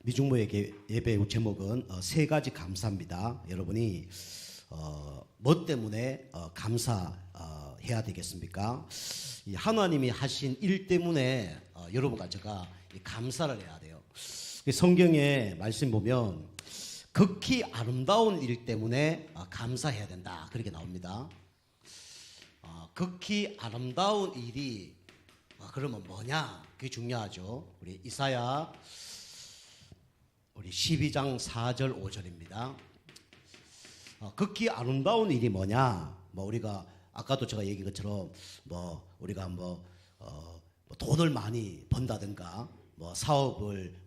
미중모의 예배 제목은 세 가지 감사입니다. 여러분이 뭐 때문에 감사해야 되겠습니까? 이 하나님이 하신 일 때문에 여러분과 제가 감사를 해야 돼요. 성경의 말씀 보면 극히 아름다운 일 때문에 감사해야 된다, 그렇게 나옵니다. 극히 아름다운 일이 그러면 뭐냐? 그게 중요하죠. 우리 이사야 우리 12장 4절 5절입니다. 극히 아름다운 일이 뭐냐? 우리가 아까도 제가 얘기한 것처럼 우리가 돈을 많이 번다든가 사업을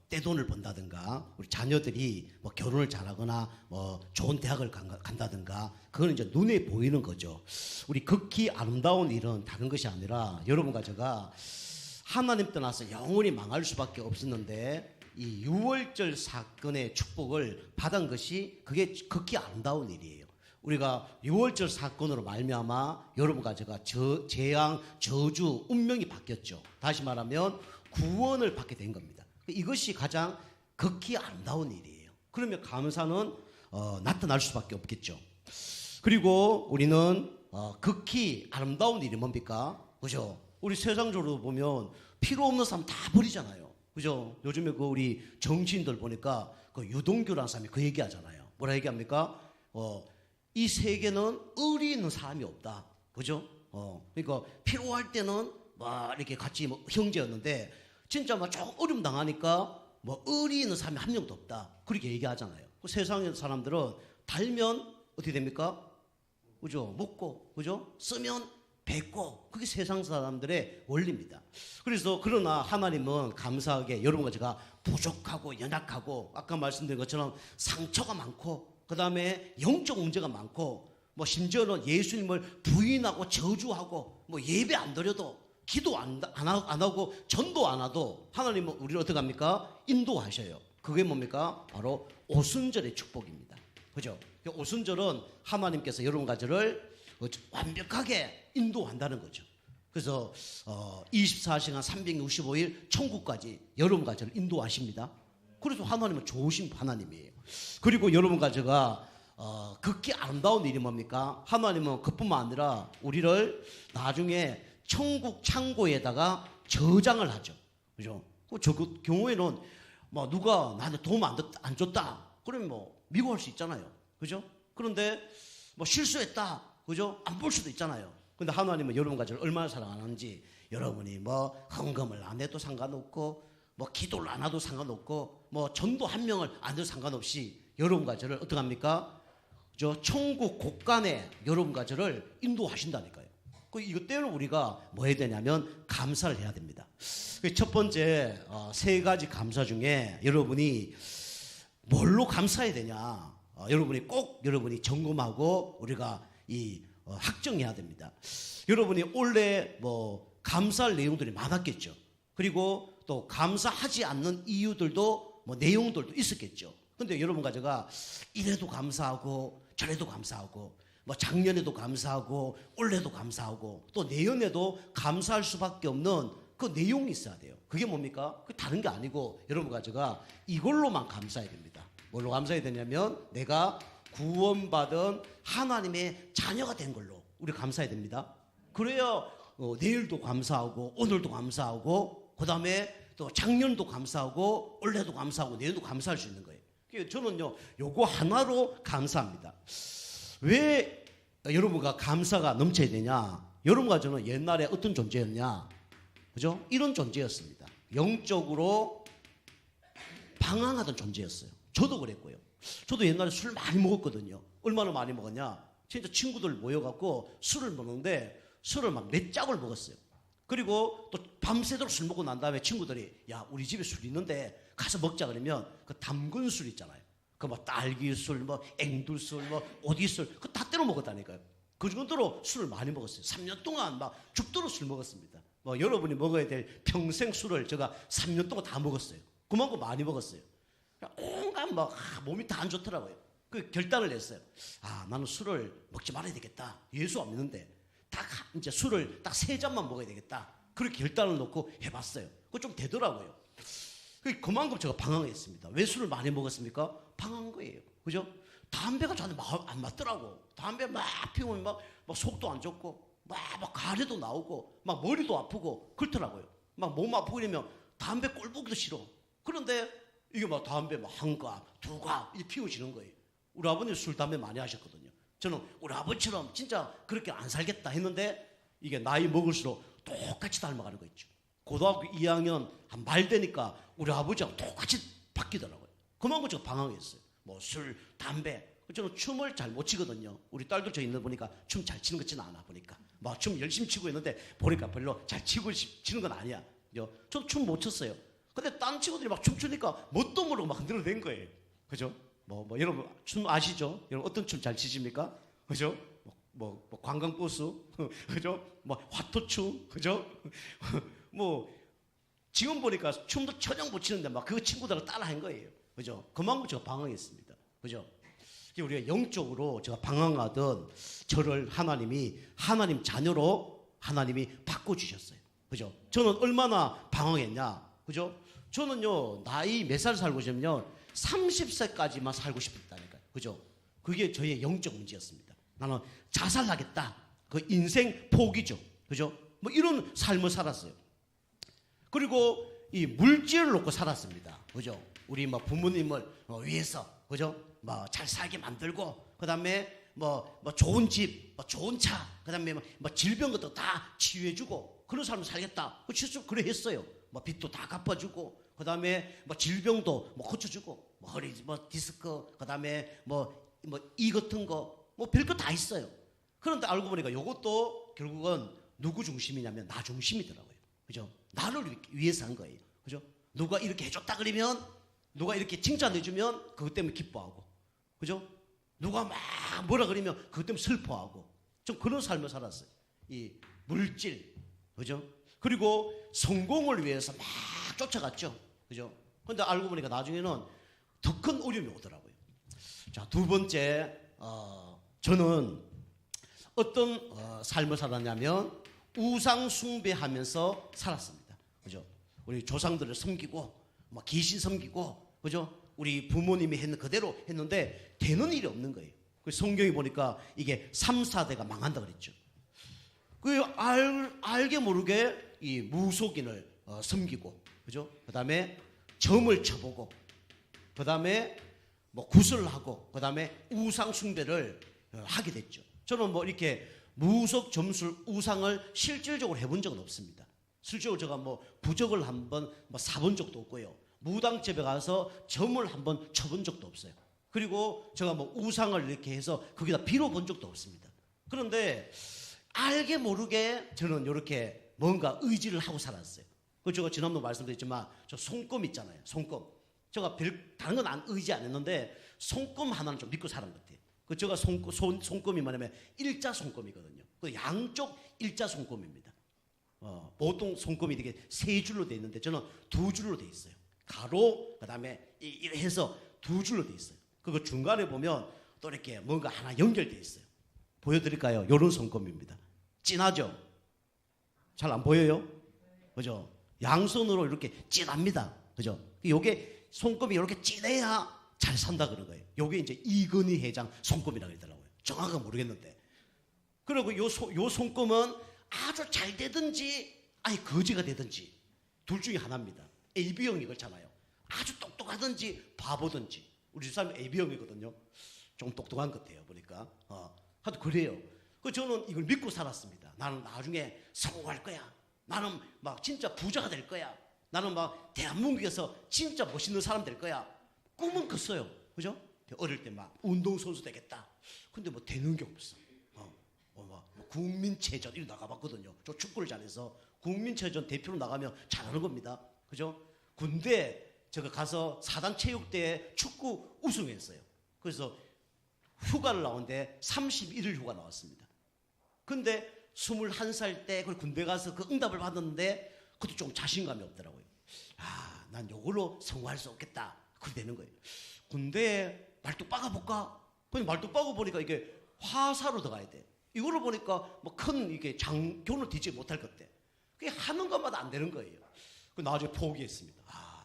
떼돈을 번다든가 우리 자녀들이 결혼을 잘하거나 좋은 대학을 간다든가 그거는 이제 눈에 보이는 거죠. 우리 극히 아름다운 일은 다른 것이 아니라 여러분과 제가 하나님 떠나서 영원히 망할 수밖에 없었는데 이 유월절 사건의 축복을 받은 것이 그게 극히 아름다운 일이에요. 우리가 유월절 사건으로 말미암아 여러분과 제가 재앙, 저주, 운명이 바뀌었죠. 다시 말하면 구원을 받게 된 겁니다. 이것이 가장 극히 아름다운 일이에요. 그러면 감사는 나타날 수밖에 없겠죠. 그리고 우리는 극히 아름다운 일이 뭡니까? 그죠? 우리 세상적으로 보면 필요 없는 사람 다 버리잖아요. 그죠? 요즘에 우리 정치인들 보니까 유동규라는 사람이 그 얘기하잖아요. 뭐라 얘기합니까? 이 세계는 의리 있는 사람이 없다. 그죠? 그러니까 필요할 때는 이렇게 같이 형제였는데 진짜 조금 어려움 당하니까 의리 있는 사람이 한 명도 없다. 그렇게 얘기하잖아요. 세상의 사람들은 달면 어떻게 됩니까? 그죠? 먹고, 그죠? 쓰면 뱉고, 그게 세상 사람들의 원리입니다. 그래서 그러나 하나님은 감사하게 여러분과 제가 부족하고 연약하고 아까 말씀드린 것처럼 상처가 많고 그 다음에 영적 문제가 많고 심지어는 예수님을 부인하고 저주하고 예배 안 드려도 기도 안 하고 전도 안 하도 하나님은 우리를 어떻게 합니까? 인도하셔요. 그게 뭡니까? 바로 오순절의 축복입니다. 그죠? 오순절은 하나님께서 여러분과 저를 완벽하게 인도한다는 거죠. 그래서 24시간 365일 천국까지 여러분과 저를 인도하십니다. 그래서 하나님은 좋으신 하나님이에요. 그리고 여러분과 제가 극히 아름다운 일이 뭡니까? 하나님은 그뿐만 아니라 우리를 나중에 천국 창고에다가 저장을 하죠. 그죠? 저 경우에는 누가 나한테 도움 안 줬다. 그러면 미워할 수 있잖아요. 그죠? 그런데 실수했다. 그죠? 안 볼 수도 있잖아요. 근데 하나님은 여러분과 저를 얼마나 사랑하는지 여러분이 헌금을 안 해도 상관없고 기도를 안 해도 상관없고 전도 한 명을 안 해도 상관없이 여러분과 저를 어떻게 합니까? 천국 곳간에 여러분과 저를 인도하신다니까요. 이것 때문에 우리가 뭐 해야 되냐면 감사를 해야 됩니다. 첫 번째 세 가지 감사 중에 여러분이 뭘로 감사해야 되냐? 여러분이 점검하고 우리가 확정해야 됩니다. 여러분이 원래 감사할 내용들이 많았겠죠. 그리고 또 감사하지 않는 이유들도 내용들도 있었겠죠. 근데 여러분과 제가 이래도 감사하고 저래도 감사하고 작년에도 감사하고 올해도 감사하고 또 내년에도 감사할 수밖에 없는 그 내용이 있어야 돼요. 그게 뭡니까? 그 다른 게 아니고 여러분과 제가 이걸로만 감사해야 됩니다. 뭘로 감사해야 되냐면 내가 구원받은 하나님의 자녀가 된 걸로 우리 감사해야 됩니다. 그래야 내일도 감사하고 오늘도 감사하고 그 다음에 또 작년도 감사하고 올해도 감사하고 내년도 감사할 수 있는 거예요. 저는요 요거 하나로 감사합니다. 왜 여러분과 감사가 넘쳐야 되냐? 여러분과 저는 옛날에 어떤 존재였냐? 그죠? 이런 존재였습니다. 영적으로 방황하던 존재였어요. 저도 그랬고요. 저도 옛날에 술 많이 먹었거든요. 얼마나 많이 먹었냐? 진짜 친구들 모여갖고 술을 먹는데 술을 몇 짝을 먹었어요. 그리고 또 밤새도록 술 먹고 난 다음에 친구들이 야 우리 집에 술 있는데 가서 먹자 그러면 그 담근 술 있잖아요. 그 딸기술, 앵두술, 오디술 그 다 때려 먹었다니까요. 그 정도로 술을 많이 먹었어요. 3년 동안 죽도록 술 먹었습니다. 여러분이 먹어야 될 평생 술을 제가 3년 동안 다 먹었어요. 그만큼 많이 먹었어요. 온갖 몸이 다 안 좋더라고요. 그 결단을 냈어요. 나는 술을 먹지 말아야 되겠다. 예수 안 믿는데 이제 술을 딱 3잔만 먹어야 되겠다. 그렇게 결단을 놓고 해봤어요. 그거 좀 되더라고요. 그만큼 제가 방황했습니다. 왜 술을 많이 먹었습니까? 방황한 거예요. 그죠? 담배가 저한테 안 맞더라고. 담배 막 피우면 막 속도 안 좋고, 막 가래도 나오고, 막 머리도 아프고, 그렇더라고요. 막 몸 아프고 이러면 담배 꼴 보기도 싫어. 그런데 이게 막 담배 막 한 가, 두 가, 이제 피워지는 거예요. 우리 아버님 술, 담배 많이 하셨거든요. 저는 우리 아버지처럼 진짜 그렇게 안 살겠다 했는데 이게 나이 먹을수록 똑같이 닮아가는 거 있죠. 고등학교 2학년 한 말 되니까 우리 아버지하고 똑같이 바뀌더라고요. 그만큼 제가 방황했어요. 뭐 술, 담배. 저는 춤을 잘 못 추거든요. 우리 딸도 저 있는 거 보니까 춤 잘 추는 것 같지는 않아 보니까. 막 춤 열심히 추고 있는데 보니까 별로 잘 추는 건 아니야. 저도 춤 못 췄어요. 근데 딴 친구들이 막 춤추니까 뭣도 모르고 막 흔들어댄 거예요. 그죠? 뭐 여러분 춤 아시죠? 여러분 어떤 춤 잘 추십니까? 그죠? 뭐 관광버스, 그죠? 뭐 화토춤, 그죠? 뭐 지금 보니까 춤도 전혀 못 추는데 막 그 친구들을 따라한 거예요. 그죠? 그만큼 제가 방황했습니다. 그죠? 우리가 영적으로 제가 방황하던 저를 하나님이 하나님 자녀로 하나님이 바꿔주셨어요. 그죠? 저는 얼마나 방황했냐? 그죠? 저는요, 나이 몇 살 살고 싶으면요, 30세까지만 살고 싶었다니까요. 그죠? 그게 저의 영적 문제였습니다. 나는 자살하겠다. 그 인생 포기죠. 그죠? 뭐 이런 삶을 살았어요. 그리고 이 물질을 놓고 살았습니다. 그죠? 우리 뭐 부모님을 위해서, 그죠? 뭐 잘 살게 만들고, 그 다음에 뭐 좋은 집, 뭐 좋은 차, 그 다음에 뭐 질병 것도 다 치유해주고, 그런 삶을 살겠다. 실제로 그래 했어요. 뭐 빚도 다 갚아주고, 그 다음에 뭐 질병도 뭐 고쳐주고, 뭐 허리, 뭐 디스크, 그 다음에 뭐 이 같은 거, 뭐 별거 다 있어요. 그런데 알고 보니까 이것도 결국은 누구 중심이냐면 나 중심이더라고요. 그죠? 나를 위해서 한 거예요. 그죠? 누가 이렇게 해줬다 그러면, 누가 이렇게 칭찬해주면 그것 때문에 기뻐하고, 그죠? 누가 막 뭐라 그러면 그것 때문에 슬퍼하고, 좀 그런 삶을 살았어요. 이 물질, 그죠? 그리고 성공을 위해서 막 쫓아갔죠. 그죠? 근데 알고 보니까 나중에는 더 큰 어려움이 오더라고요. 자, 두 번째, 저는 어떤 삶을 살았냐면 우상 숭배하면서 살았습니다. 그죠? 우리 조상들을 섬기고, 막 귀신 섬기고, 그죠? 우리 부모님이 했는 그대로 했는데 되는 일이 없는 거예요. 성경에 보니까 이게 3, 4대가 망한다 그랬죠. 알게 모르게 이 무속인을 섬기고, 그죠? 그 다음에 점을 쳐보고, 그 다음에 뭐 구슬을 하고, 그 다음에 우상 숭배를 하게 됐죠. 저는 뭐 이렇게 무속 점술 우상을 실질적으로 해본 적은 없습니다. 실제로 제가 뭐 부적을 한번 뭐 사본 적도 없고요. 무당집에 가서 점을 한번 쳐본 적도 없어요. 그리고 제가 뭐 우상을 이렇게 해서 거기다 빌어본 적도 없습니다. 그런데 알게 모르게 저는 이렇게 뭔가 의지를 하고 살았어요. 그 제가 지난번 말씀드렸지만 저 손금 있잖아요. 손금. 제가 다른 건 의지 안 했는데 손금 하나는 좀 믿고 살은 것 같아요. 그 제가 손금이 뭐냐면 일자 손금이거든요. 그 양쪽 일자 손금입니다. 보통 손금이 이렇게 세 줄로 돼 있는데 저는 두 줄로 돼 있어요. 가로 그다음에 이렇게 해서 두 줄로 돼 있어요. 그거 중간에 보면 또 이렇게 뭔가 하나 연결돼 있어요. 보여드릴까요? 요런 손금입니다. 진하죠? 잘 안 보여요? 그죠? 양손으로 이렇게 진합니다. 그죠? 요게 손금이 이렇게 진해야 잘 산다 그런 거예요. 요게 이제 이건희 회장 손금이라고 그러더라고요. 정확하게 모르겠는데. 그리고 요 손금은 아주 잘 되든지 아니 거지가 되든지 둘 중에 하나입니다. AB형이 그렇잖아요. 아주 똑똑하든지 바보든지. 우리 집사람은 AB형이거든요. 좀 똑똑한 것 같아요. 보니까. 하여튼 그래요. 저는 이걸 믿고 살았습니다. 나는 나중에 성공할 거야. 나는 막 진짜 부자가 될 거야. 나는 막 대한민국에서 진짜 멋있는 사람 될 거야. 꿈은 컸어요. 그죠? 어릴 때 막 운동선수 되겠다. 근데 뭐 되는 게 없어. 국민체전 이런 나가봤거든요. 저 축구를 잘해서 국민체전 대표로 나가면 잘하는 겁니다. 그죠? 군대 제가 가서 사단 체육대회 축구 우승했어요. 그래서 휴가를 나오는데 31일 휴가 나왔습니다. 근데 21살 때 군대 가서 그 응답을 받았는데 그것도 좀 자신감이 없더라고요. 난 이걸로 성공할 수 없겠다. 그렇게 되는 거예요. 군대에 말뚝 박아볼까? 근데 말뚝 박아보니까 이게 화사로 들어가야 돼. 이거를 보니까 뭐 큰 이게 장교를 뒤지 못할 것 같아. 그게 하는 것마다 안 되는 거예요. 그 나중에 포기했습니다.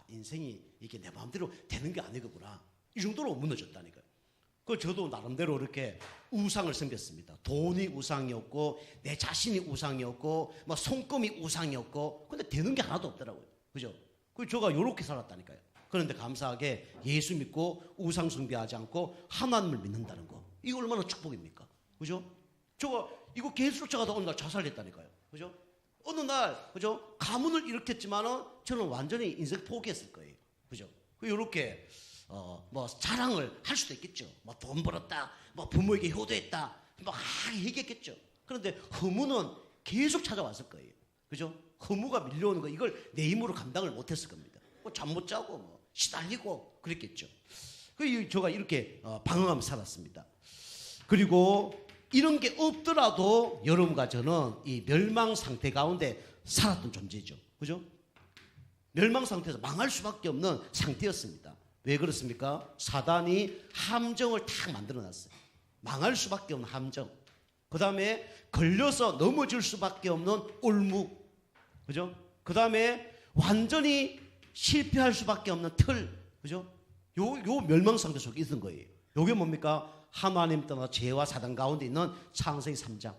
인생이 이게 내 마음대로 되는 게 아니구나. 이 정도로 무너졌다니까요. 그 저도 나름대로 이렇게 우상을 섬겼습니다. 돈이 우상이었고 내 자신이 우상이었고 뭐 손금이 우상이었고 근데 되는 게 하나도 없더라고요. 그죠? 그 제가 요렇게 살았다니까요. 그런데 감사하게 예수 믿고 우상 숭배하지 않고 하나님을 믿는다는 거. 이거 얼마나 축복입니까? 그죠? 제가 이거 계속 제가 어느 날 자살했다니까요. 그죠? 어느 날 그죠? 가문을 일으켰지만은 저는 완전히 인생 포기했을 거예요. 그죠? 요렇게 뭐 자랑을 할 수도 있겠죠. 뭐 돈 벌었다, 뭐 부모에게 효도했다, 뭐 얘기했겠죠. 그런데 허무는 계속 찾아왔을 거예요. 그죠? 허무가 밀려오는 거 이걸 내 힘으로 감당을 못했을 겁니다. 뭐 잠 못 자고 뭐 시달리고 그랬겠죠. 그 제가 이렇게 방황하며 살았습니다. 그리고 이런 게 없더라도 여러분과 저는 이 멸망 상태 가운데 살았던 존재죠. 그죠? 멸망 상태에서 망할 수밖에 없는 상태였습니다. 왜 그렇습니까? 사단이 함정을 탁 만들어놨어요. 망할 수밖에 없는 함정. 그 다음에 걸려서 넘어질 수밖에 없는 올무. 그죠? 그 다음에 완전히 실패할 수밖에 없는 틀. 그죠? 요 멸망 상태 속에 있는 거예요. 요게 뭡니까? 하나님 떠나 죄와 사단 가운데 있는 창세기 3장.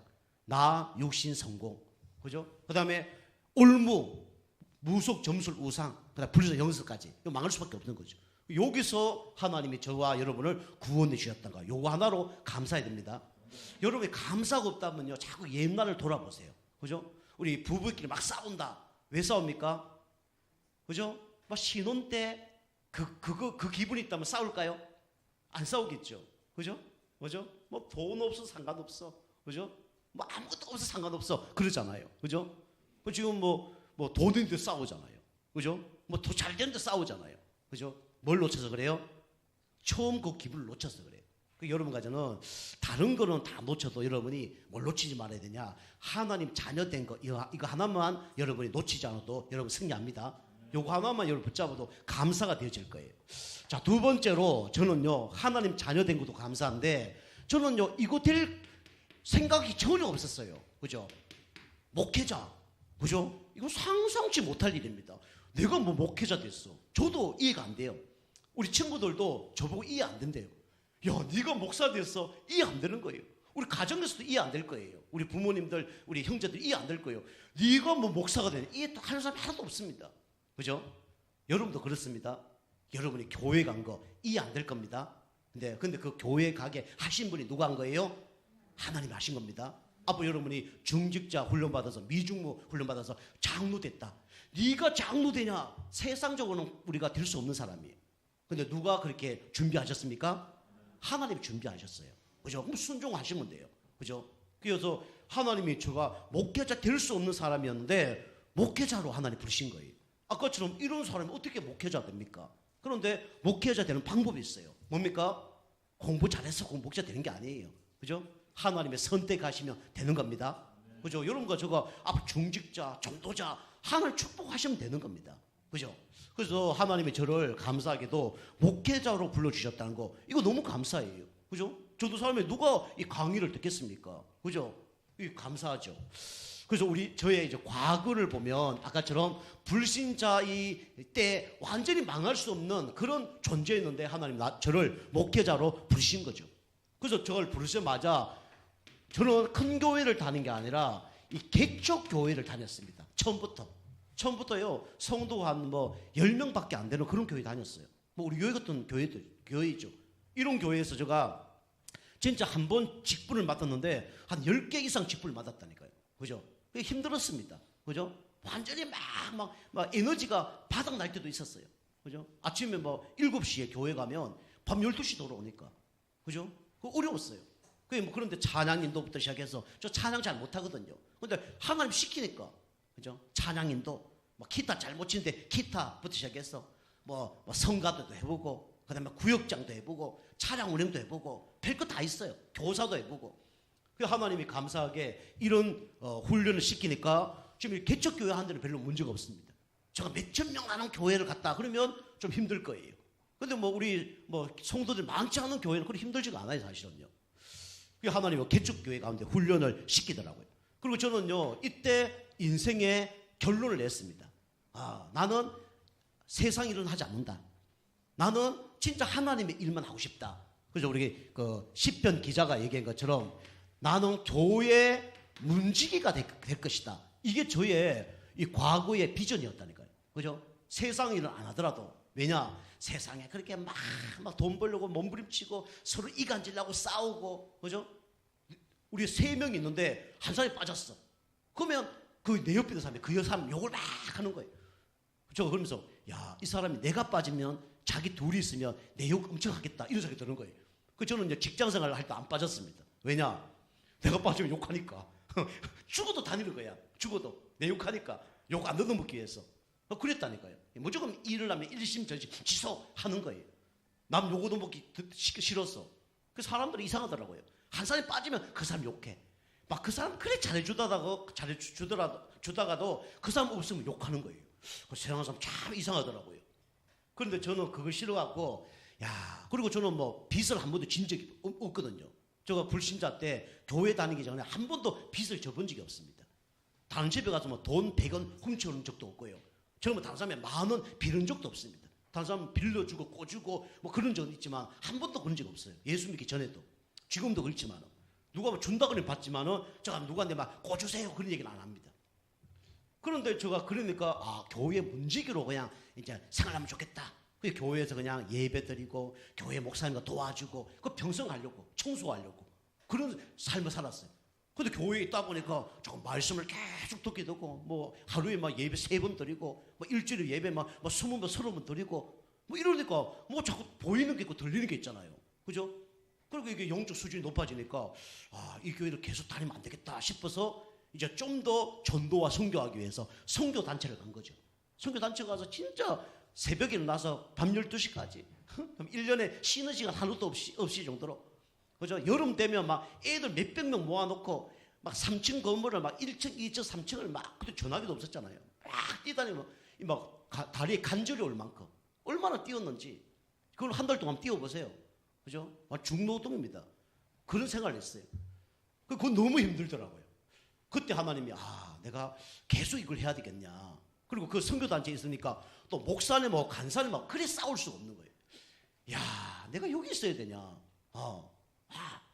나, 육신, 성공. 그죠? 그 다음에 올무, 무속, 점술, 우상. 그 다음에 불의서 영성까지. 이거 망할 수밖에 없는 거죠. 여기서 하나님이 저와 여러분을 구원해 주셨던 거. 요거 하나로 감사해야 됩니다. 여러분이 감사가 없다면요. 자꾸 옛날을 돌아보세요. 그죠? 우리 부부끼리 막 싸운다. 왜 싸웁니까? 그죠? 막 신혼 때 그 기분이 있다면 싸울까요? 안 싸우겠죠. 그죠? 그죠? 뭐 돈 없어 상관없어. 그죠? 뭐 아무것도 없어 상관없어. 그러잖아요. 그죠? 지금 뭐 돈 있는데 싸우잖아요. 그죠? 뭐 더 잘 되는데 싸우잖아요. 그죠? 뭘 놓쳐서 그래요? 처음 그 기분을 놓쳐서 그래요. 여러분과 저는 다른 거는 다 놓쳐도 여러분이 뭘 놓치지 말아야 되냐? 하나님 자녀 된 거 이거 하나만 여러분이 놓치지 않아도 여러분 승리합니다. 요거 하나만 여러분 붙잡아도 감사가 되어질 거예요. 자, 두 번째로 저는요 하나님 자녀 된 것도 감사한데 저는요 이거 될 생각이 전혀 없었어요. 그죠? 목회자. 그죠? 이거 상상치 못할 일입니다. 내가 뭐 목회자 됐어. 저도 이해가 안 돼요. 우리 친구들도 저보고 이해 안 된대요. 야, 네가 목사 됐어. 이해 안 되는 거예요. 우리 가정에서도 이해 안 될 거예요. 우리 부모님들, 우리 형제들 이해 안 될 거예요. 네가 뭐 목사가 되네. 이해 또 하는 사람이 하나도 없습니다. 그죠? 여러분도 그렇습니다. 여러분이 교회 간 거 이해 안 될 겁니다. 근데 그 교회 가게 하신 분이 누가 한 거예요? 하나님이 하신 겁니다. 앞으로 여러분이 중직자 훈련받아서 미중무 훈련받아서 장로 됐다. 네가 장로 되냐? 세상적으로는 우리가 될 수 없는 사람이에요. 근데 누가 그렇게 준비하셨습니까? 하나님이 준비하셨어요. 그죠? 그럼 순종하시면 돼요. 그죠? 그래서 하나님이 제가 목회자 될 수 없는 사람이었는데 목회자로 하나님 부르신 거예요. 아까처럼 이런 사람이 어떻게 목회자 됩니까? 그런데 목회자 되는 방법이 있어요. 뭡니까? 공부 잘해서 목회자 되는 게 아니에요. 그죠? 하나님의 선택하시면 되는 겁니다. 그죠? 여러분과 제가 앞으로 중직자, 전도자 하나님 축복하시면 되는 겁니다. 그죠? 그래서 하나님이 저를 감사하게도 목회자로 불러주셨다는 거 이거 너무 감사해요. 그죠? 저도 삶에 누가 이 강의를 듣겠습니까? 그죠? 이 감사하죠. 그래서 저의 이제 과거를 보면 아까처럼 불신자이 때 완전히 망할 수 없는 그런 존재였는데 하나님 저를 목회자로 부르신 거죠. 그래서 저를 부르자마자 저는 큰 교회를 다닌 게 아니라 이 개척 교회를 다녔습니다. 처음부터요 성도가 한 10명밖에 안 되는 그런 교회 다녔어요. 우리 교회 같은 교회이죠. 이런 교회에서 제가 진짜 한 번 직분을 맡았는데 한 10개 이상 직분을 맡았다니까요. 그죠? 힘들었습니다. 그죠? 완전히 막 에너지가 바닥 날 때도 있었어요. 그죠? 아침에 7시에 교회 가면 밤 12시 돌아오니까. 그죠? 어려웠어요. 그런데 찬양인도부터 시작해서 저 찬양 잘 못하거든요. 근데 하나님 시키니까. 그죠? 찬양인도 기타 잘 못 치는데 기타부터 시작해서 성가대도 해보고 그다음에 구역장도 해보고 찬양 운영도 해보고 별거 다 있어요. 교사도 해보고. 하나님이 감사하게 이런 훈련을 시키니까 지금 개척교회 한 데는 별로 문제가 없습니다. 제가 몇천 명 하는 교회를 갔다 그러면 좀 힘들 거예요. 근데 우리 성도들 많지 않은 교회는 그렇게 힘들지가 않아요, 사실은요. 하나님이 개척교회 가운데 훈련을 시키더라고요. 그리고 저는요, 이때 인생의 결론을 냈습니다. 나는 세상 일은 하지 않는다. 나는 진짜 하나님의 일만 하고 싶다. 그래서 우리 그 시편 기자가 얘기한 것처럼 나는 교회 문지기가 될 것이다. 이게 저의 이 과거의 비전이었다니까요. 그죠? 세상 일은 안 하더라도. 왜냐? 세상에 그렇게 막 돈 벌려고 몸부림치고 서로 이간질나고 싸우고, 그죠? 우리 3명이 있는데 한 사람이 빠졌어. 그러면 그 내 옆에 있는 사람이 그 사람 욕을 막 하는 거예요. 저 그러면서 야, 이 사람이 내가 빠지면 자기 둘이 있으면 내 욕 엄청 하겠다 이런 생각이 드는 거예요. 그 저는 이제 직장 생활을 할 때 안 빠졌습니다. 왜냐? 내가 빠지면 욕하니까. 죽어도 다니는 거야. 죽어도 내 욕하니까 욕 안 얻어먹기 위해서. 그랬다니까요. 무조건 일을 하면 일심전심 지속하는 거예요. 남 욕 얻어먹기 싫었어. 그 사람들이 이상하더라고요. 한 사람이 빠지면 그 사람 욕해. 막 그 사람 그래 잘해주다가도 그 사람 없으면 욕하는 거예요. 그 세상 사람 참 이상하더라고요. 그런데 저는 그걸 싫어갖고, 야, 그리고 저는 뭐 빚을 한 번도 진 적이 없거든요. 제가 불신자 때 교회 다니기 전에 한 번도 빚을 져본 적이 없습니다. 다른 집에 가서 뭐 돈 100원 훔쳐오는 적도 없고요. 저는 뭐 다른 사람에 10,000원 빌은 적도 없습니다. 다른 사람 빌려주고 꼬주고 뭐 그런 적은 있지만 한 번도 그런 적 없어요. 예수 믿기 전에도. 지금도 그렇지만 누가 뭐 준다 그러면 받지만은 제가 누구한테 막 꼬주세요 그런 얘기는 안 합니다. 그런데 제가 그러니까 아, 교회 문지기로 그냥 이제 생활하면 좋겠다. 그 교회에서 그냥 예배 드리고 교회 목사님과 도와주고 그 병성하려고 청소하려고 그런 삶을 살았어요. 근데 교회에 있다 보니까 조금 말씀을 계속 듣게 되고 뭐 하루에 막 예배 3번 드리고 뭐 일주일에 예배 막 20번 30번 드리고 뭐 이러니까 뭐 자꾸 보이는 게 있고 들리는 게 있잖아요. 그죠? 그리고 이게 영적 수준이 높아지니까 아, 이 교회를 계속 다니면 안 되겠다 싶어서 이제 좀 더 전도와 선교하기 위해서 선교 단체를 간 거죠. 선교 단체 가서 진짜 새벽에 일어나서 밤 12시까지 1년에 쉬는 시간 하루도 없이 정도로, 그죠? 여름 되면 막 애들 몇백 명 모아놓고 막 3층 건물을 막 1층, 2층, 3층을 막, 그때 전화기도 없었잖아요. 막 뛰다니면 막 다리에 관절이 올 만큼 얼마나 뛰었는지 그걸 한 달 동안 뛰어보세요. 그죠? 중노동입니다. 그런 생활을 했어요. 그건 너무 힘들더라고요. 그때 하나님이 아, 내가 계속 이걸 해야 되겠냐. 그리고 그 선교단체에 있으니까 또 목사님하고 간사님하고 그래 싸울 수가 없는 거예요. 야, 내가 여기 있어야 되냐.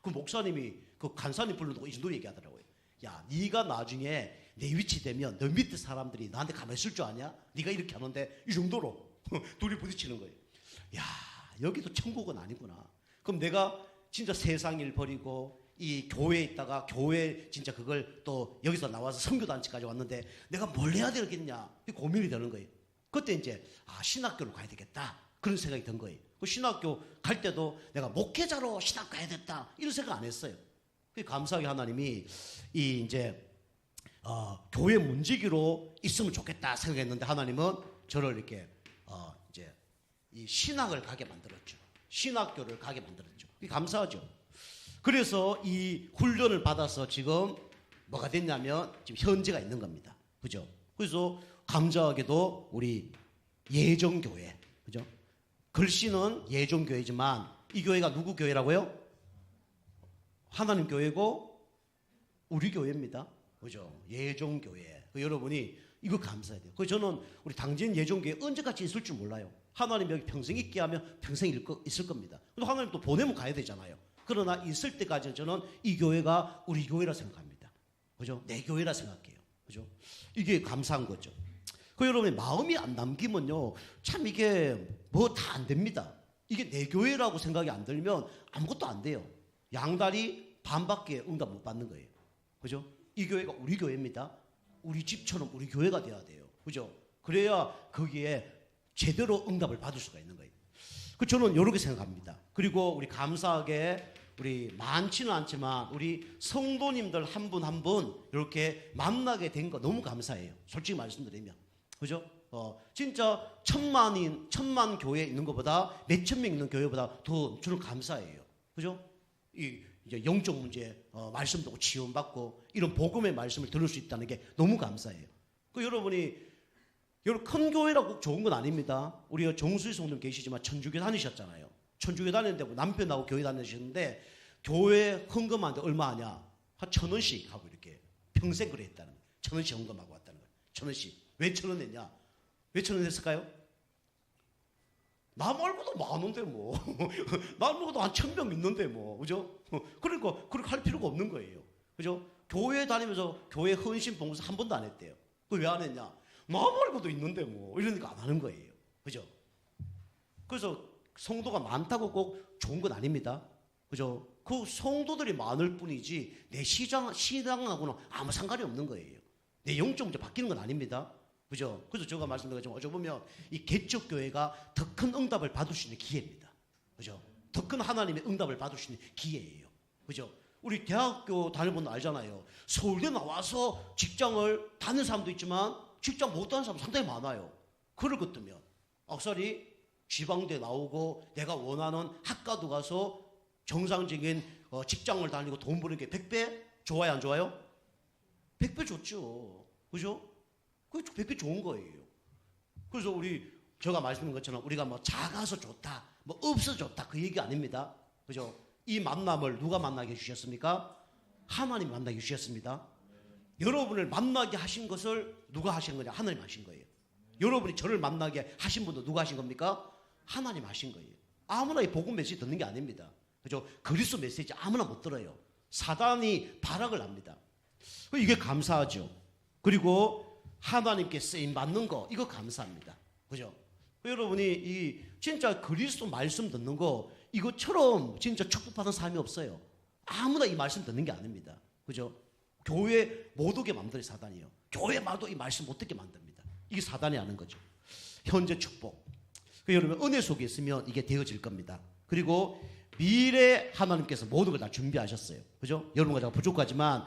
그 목사님이 그 간사님 불러놓고 이 정도 얘기하더라고요. 야, 네가 나중에 내 위치 되면 너 밑에 사람들이 나한테 가만히 있을 줄 아냐? 네가 이렇게 하는데 이 정도로 둘이 부딪히는 거예요. 야, 여기도 천국은 아니구나. 그럼 내가 진짜 세상 일 버리고 이 교회에 있다가 교회 진짜 그걸 또 여기서 나와서 선교단체까지 왔는데 내가 뭘 해야 되겠냐 고민이 되는 거예요. 그때 이제 아, 신학교를 가야 되겠다 그런 생각이 든 거예요. 그 신학교 갈 때도 내가 목회자로 신학 가야 됐다 이런 생각 안 했어요. 감사하게 하나님이 이 이제 교회 문지기로 있으면 좋겠다 생각했는데 하나님은 저를 이렇게 이제 이 신학을 가게 만들었죠. 신학교를 가게 만들었죠. 감사하죠. 그래서 이 훈련을 받아서 지금 뭐가 됐냐면 지금 현재가 있는 겁니다. 그죠? 그래서 감사하게도 우리 예정교회, 그죠? 글씨는 예정교회지만 이 교회가 누구 교회라고요? 하나님 교회고 우리 교회입니다. 그죠? 예정교회. 여러분이 이거 감사해야 돼요. 그래서 저는 우리 당진 예정교회 언제까지 있을 줄 몰라요. 하나님 여기 평생 있게 하면 평생 있을 겁니다. 근데 하나님 또 보내면 가야 되잖아요. 그러나 있을 때까지 저는 이 교회가 우리 교회라 생각합니다. 그죠? 내 교회라 생각해요. 그죠? 이게 감사한 거죠. 그 여러분의 마음이 안 남기면요, 참 이게 뭐 다 안 됩니다. 이게 내 교회라고 생각이 안 들면 아무것도 안 돼요. 양다리 반밖에 응답 못 받는 거예요. 그죠? 이 교회가 우리 교회입니다. 우리 집처럼 우리 교회가 돼야 돼요. 그죠? 그래야 거기에 제대로 응답을 받을 수가 있는 거예요. 그 저는 이렇게 생각합니다. 그리고 우리 감사하게 우리 많지는 않지만 우리 성도님들 한 분 한 분 이렇게 만나게 된 거 너무 감사해요. 솔직히 말씀드리면. 그죠? 진짜 천만 교회에 있는 것보다 몇천 명 있는 교회보다 더 저는 감사해요. 그죠? 이제 영적 문제 말씀 듣고 지원받고 이런 복음의 말씀을 들을 수 있다는 게 너무 감사해요. 여러분 큰 교회라고 꼭 좋은 건 아닙니다. 우리 정수희 성도님 계시지만 천주교 다니셨잖아요. 천주교 다니는데 남편하고 교회 다니셨는데 교회 헌금하는데 얼마 하냐? 한 1,000원씩 하고 이렇게 평생 그래 했다는 거예요. 1,000원씩 헌금하고 왔다는 거예요. 1,000원씩. 왜 1,000원 냈냐? 왜 1,000원 냈을까요? 나 말고도 많은데 뭐. 나 말고도 한 1,000명 있는데 뭐. 그죠? 그러니까 그렇게 할 필요가 없는 거예요. 그죠? 교회 다니면서 교회 헌신 봉사 한 번도 안 했대요. 그 왜 안 했냐? 나 말고도 있는데 뭐. 이러니까 안 하는 거예요. 그죠? 그래서 성도가 많다고 꼭 좋은 건 아닙니다. 그죠? 그 성도들이 많을 뿐이지 내 신앙하고는 아무 상관이 없는 거예요. 내 영적 문제 바뀌는 건 아닙니다. 그죠? 그래서 제가 말씀드린 것처럼 어쩌 보면 이 개척교회가 더 큰 응답을 받을 수 있는 기회입니다. 그죠? 더 큰 하나님의 응답을 받을 수 있는 기회예요. 그죠? 우리 대학교 다니는 분 알잖아요. 서울대 나와서 직장을 다니는 사람도 있지만 직장 못 다니는 사람 상당히 많아요. 그럴 것 같으면 악살이 지방대 나오고 내가 원하는 학과도 가서 정상적인 직장을 다니고 돈 버는 게 100배 좋아요, 안 좋아요? 100배 좋죠. 그죠? 그게 100배 좋은 거예요. 그래서 제가 말씀드린 것처럼 우리가 뭐 작아서 좋다, 뭐 없어서 좋다, 그 얘기 아닙니다. 그죠? 이 만남을 누가 만나게 해주셨습니까? 하나님 만나게 해주셨습니다. 여러분을 만나게 하신 것을 누가 하신 거냐? 하나님 하신 거예요. 여러분이 저를 만나게 하신 분도 누가 하신 겁니까? 하나님 하신 거예요. 아무나 이 복음 메시지 듣는 게 아닙니다. 그죠? 그리스도 메시지 아무나 못 들어요. 사단이 발악을 합니다. 이게 감사하죠. 그리고 하나님께 쓰임 받는 거, 이거 감사합니다. 그죠? 여러분이 진짜 그리스도 말씀 듣는 거, 이것처럼 진짜 축복받은 삶이 없어요. 아무나 이 말씀 듣는 게 아닙니다. 그죠? 교회 못 오게 만드는 사단이에요. 교회마도 이 말씀 못 듣게 만듭니다. 이게 사단이 하는 거죠. 현재 축복. 여러분 은혜 속에 있으면 이게 되어질 겁니다. 그리고 미래 하나님께서 모든 걸 다 준비하셨어요. 그죠? 여러분과 제가 부족하지만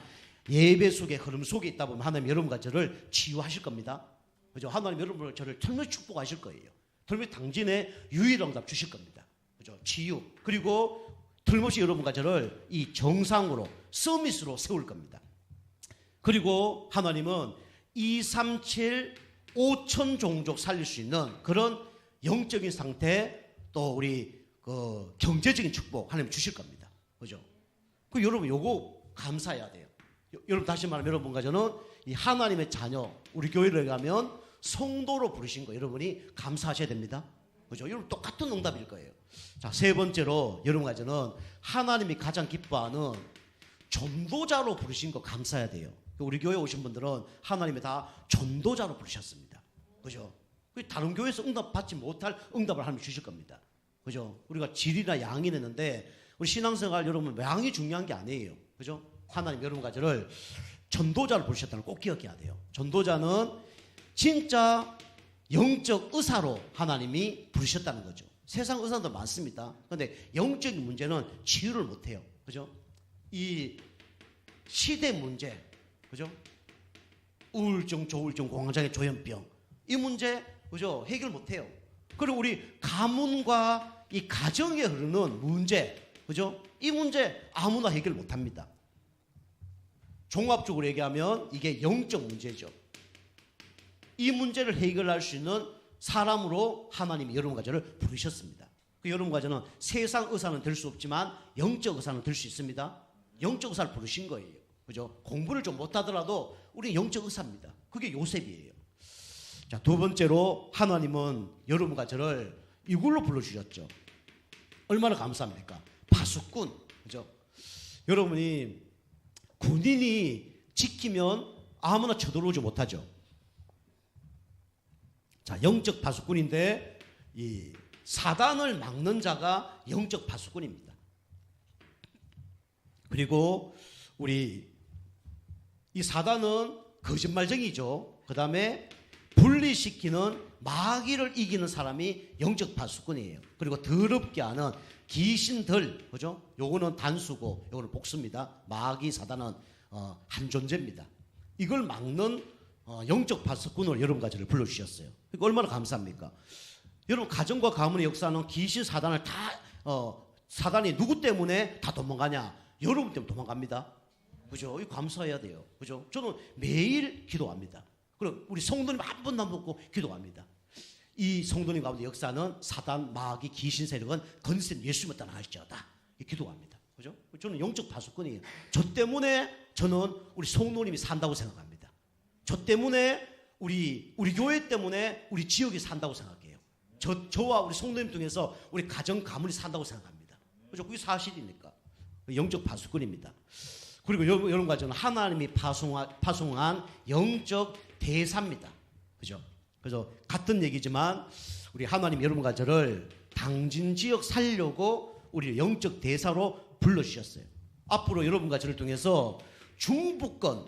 예배 속에 흐름 속에 있다 보면 하나님 여러분과 저를 치유하실 겁니다. 그죠? 하나님 여러분을 저를 틀림없이 축복하실 거예요. 틀림없이 당진의 유일한 응답 주실 겁니다. 그죠? 치유. 그리고 틀림없이 여러분과 저를 이 정상으로 서밋으로 세울 겁니다. 그리고 하나님은 237 5천 종족 살릴 수 있는 그런 영적인 상태, 또 우리 경제적인 축복 하나님 주실 겁니다. 그죠? 여러분 요거 감사해야 돼요. 여러분 다시 말하면 여러분과 저는 이 하나님의 자녀, 우리 교회를 가면 성도로 부르신 거 여러분이 감사하셔야 됩니다. 그죠? 여러분 똑같은 응답일 거예요. 자, 세 번째로 여러분과 저는 하나님이 가장 기뻐하는 전도자로 부르신 거 감사해야 돼요. 우리 교회 오신 분들은 하나님이 다 전도자로 부르셨습니다. 그죠? 다른 교회에서 응답 받지 못할 응답을 하나님 주실 겁니다. 그죠? 우리가 질이나 양이 했는데 우리 신앙생활 여러분 양이 중요한 게 아니에요. 그죠? 하나님 여러분과 저를 전도자로 부르셨다는 걸 꼭 기억해야 돼요. 전도자는 진짜 영적 의사로 하나님이 부르셨다는 거죠. 세상 의사도 많습니다. 그런데 영적인 문제는 치유를 못해요. 그죠? 이 시대 문제, 그죠? 우울증, 조울증, 공황장애, 조현병 이 문제, 그죠? 해결 못해요. 그리고 우리 가문과 이 가정에 흐르는 문제, 그죠? 이 문제 아무나 해결 못합니다. 종합적으로 얘기하면 이게 영적 문제죠. 이 문제를 해결할 수 있는 사람으로 하나님이 여러분과 저를 부르셨습니다. 여러분과 저는 세상 의사는 될 수 없지만 영적 의사는 될 수 있습니다. 영적 의사를 부르신 거예요. 그죠? 공부를 좀 못하더라도 우리 영적 의사입니다. 그게 요셉이에요. 자, 두 번째로 하나님은 여러분과 저를 이걸로 불러주셨죠. 얼마나 감사합니까? 파수꾼. 그죠? 여러분이 군인이 지키면 아무나 쳐들어오지 못하죠. 자, 영적 파수꾼인데 이 사단을 막는 자가 영적 파수꾼입니다. 그리고 우리 이 사단은 거짓말쟁이죠. 그 다음에 분리시키는 마귀를 이기는 사람이 영적 파수꾼이에요. 그리고 더럽게 하는 귀신들, 그죠? 요거는 단수고 요거는 복수입니다. 마귀 사단은 한 존재입니다. 이걸 막는 영적 파수꾼을 여러분과 저를 불러주셨어요. 그러니까 얼마나 감사합니까? 여러분 가정과 가문의 역사는 귀신 사단을 다 사단이 누구 때문에 다 도망가냐? 여러분 때문에 도망갑니다. 그죠? 이거 감사해야 돼요. 그죠? 저는 매일 기도합니다. 그리고 우리 성도님 한 번도 안 먹고 기도합니다. 이 성도님 가운데 역사는 사단, 마귀, 귀신 세력은 건센 예수님을 떠나갈지어다. 기도합니다. 그죠? 저는 영적 파수꾼이에요. 저 때문에 저는 우리 성도님이 산다고 생각합니다. 저 때문에 우리 교회 때문에 우리 지역이 산다고 생각해요. 저와 우리 성도님 통해서 우리 가정 가문이 산다고 생각합니다. 그죠? 그게 사실이니까. 영적 파수꾼입니다. 그리고 여러분과 저는 하나님이 파송한 영적 대사입니다. 그죠? 그래서 같은 얘기지만 우리 하나님 여러분과 저를 당진 지역 살려고 우리 영적 대사로 불러주셨어요. 앞으로 여러분과 저를 통해서 중부권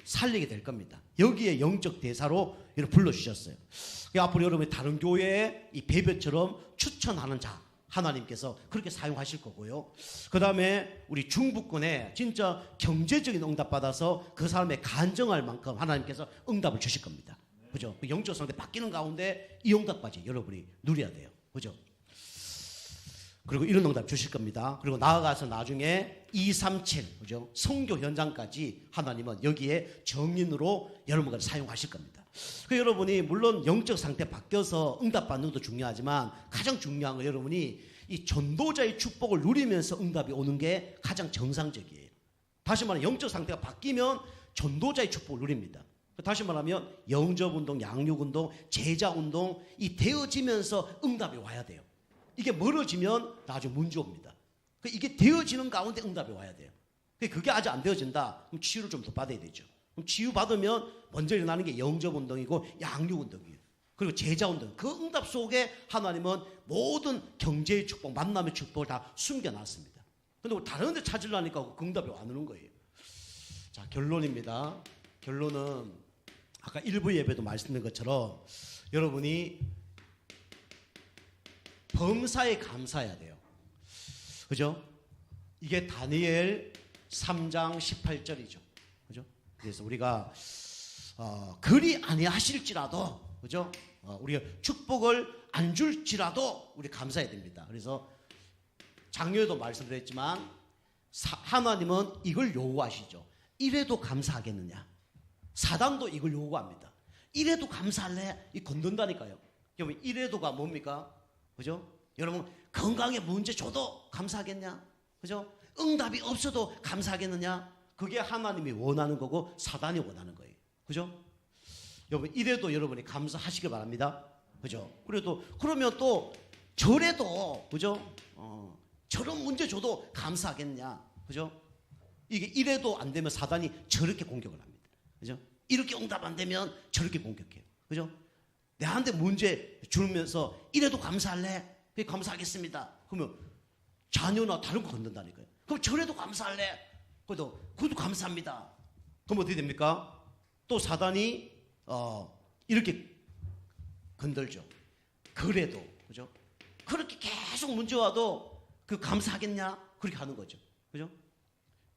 살리게 될 겁니다. 여기에 영적 대사로 불러주셨어요. 앞으로 여러분이 다른 교회에 이 배배처럼 추천하는 자 하나님께서 그렇게 사용하실 거고요. 그 다음에 우리 중부권에 진짜 경제적인 응답 받아서 그 사람의 간증할 만큼 하나님께서 응답을 주실 겁니다. 그죠? 영적 상태 바뀌는 가운데 이 응답까지 여러분이 누려야 돼요. 그죠? 그리고 이런 응답 주실 겁니다. 그리고 나아가서 나중에 237, 그죠? 선교 현장까지 하나님은 여기에 정인으로 여러분과 사용하실 겁니다. 그 여러분이 물론 영적 상태 바뀌어서 응답받는 것도 중요하지만 가장 중요한 건 여러분이 이 전도자의 축복을 누리면서 응답이 오는 게 가장 정상적이에요. 다시 말하면 영적 상태가 바뀌면 전도자의 축복을 누립니다. 다시 말하면 영접운동, 양육운동, 제자운동 이 되어지면서 응답이 와야 돼요. 이게 멀어지면 나중에 문제 옵니다. 이게 되어지는 가운데 응답이 와야 돼요. 그게 아직 안 되어진다. 그럼 치유를 좀 더 받아야 되죠. 그럼 치유 받으면 먼저 일어나는 게 영접운동이고 양육운동이에요. 그리고 제자운동. 그 응답 속에 하나님은 모든 경제의 축복, 만남의 축복을 다 숨겨놨습니다. 그런데 다른 데 찾으려니까 그 응답이 안 오는 거예요. 자, 결론입니다. 결론은 아까 일부 예배도 말씀드린 것처럼 여러분이 범사에 감사해야 돼요. 그죠? 이게 다니엘 3장 18절이죠. 그죠? 그래서 우리가 그리 아니하실지라도 그죠? 우리가 축복을 안 줄지라도 우리 감사해야 됩니다. 그래서 작년에도 말씀드렸지만 하나님은 이걸 요구하시죠. 이래도 감사하겠느냐? 사단도 이걸 요구합니다. 이래도 감사할래? 이 건든다니까요. 여러분 이래도가 뭡니까? 그죠? 여러분 건강에 문제 줘도 감사하겠냐? 그죠? 응답이 없어도 감사하겠느냐? 그게 하나님이 원하는 거고 사단이 원하는 거예요. 그죠? 여러분 이래도 여러분이 감사하시길 바랍니다. 그죠? 그러면 또 저래도 그죠? 저런 문제 줘도 감사하겠냐? 그죠? 이게 이래도 안 되면 사단이 저렇게 공격을 합니다. 그죠? 이렇게 응답 안 되면 저렇게 공격해요. 그죠? 내한테 문제 주면서 이래도 감사할래? 감사하겠습니다. 그러면 자녀나 다른 거 건든다니까요. 그럼 저래도 감사할래? 그것도 감사합니다. 그럼 어떻게 됩니까? 또 사단이 이렇게 건들죠. 그래도 그죠? 그렇게 계속 문제 와도 그 감사하겠냐? 그렇게 하는 거죠. 그죠?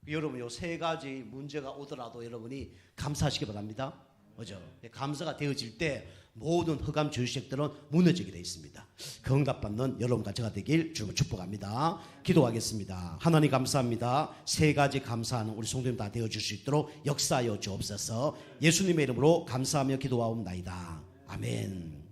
여러분 요 세 가지 문제가 오더라도 여러분이 감사하시기 바랍니다. 그죠? 감사가 되어질 때 모든 흑암 죄의식들은 무너지게 되어 있습니다. 그 응답받는 여러분과 제가 되길 주님을 축복합니다. 기도하겠습니다. 하나님 감사합니다. 세 가지 감사하는 우리 성도님 다 되어줄 수 있도록 역사하여 주옵소서. 예수님의 이름으로 감사하며 기도하옵나이다. 아멘.